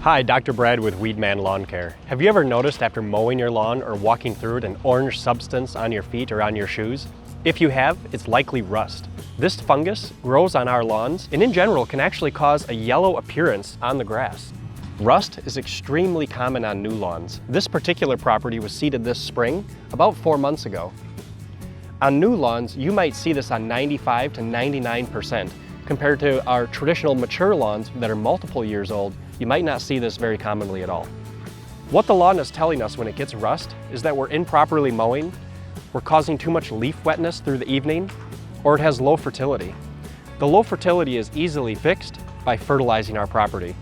Hi, Dr. Brad with Weedman Lawn Care. Have you ever noticed after mowing your lawn or walking through it an orange substance on your feet or on your shoes? If you have, it's likely rust. This fungus grows on our lawns and in general can actually cause a yellow appearance on the grass. Rust is extremely common on new lawns. This particular property was seeded this spring, about 4 months ago. On new lawns, you might see this on 95 to 99%. Compared to our traditional mature lawns that are multiple years old, you might not see this very commonly at all. What the lawn is telling us when it gets rust is that we're improperly mowing, we're causing too much leaf wetness through the evening, or it has low fertility. The low fertility is easily fixed by fertilizing our property.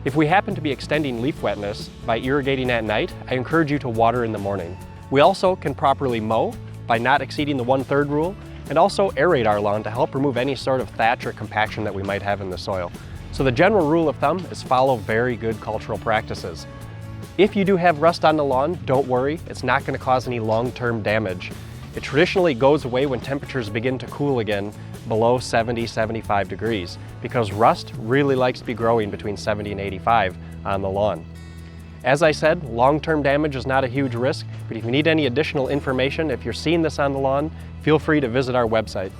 If we happen to be extending leaf wetness by irrigating at night, I encourage you to water in the morning. We also can properly mow by not exceeding the 1/3 rule, and also aerate our lawn to help remove any sort of thatch or compaction that we might have in the soil. So the general rule of thumb is follow very good cultural practices. If you do have rust on the lawn, don't worry, it's not going to cause any long-term damage. It traditionally goes away when temperatures begin to cool again below 70, 75 degrees, because rust really likes to be growing between 70 and 85 on the lawn. As I said, long-term damage is not a huge risk, but if you need any additional information, if you're seeing this on the lawn, feel free to visit our website.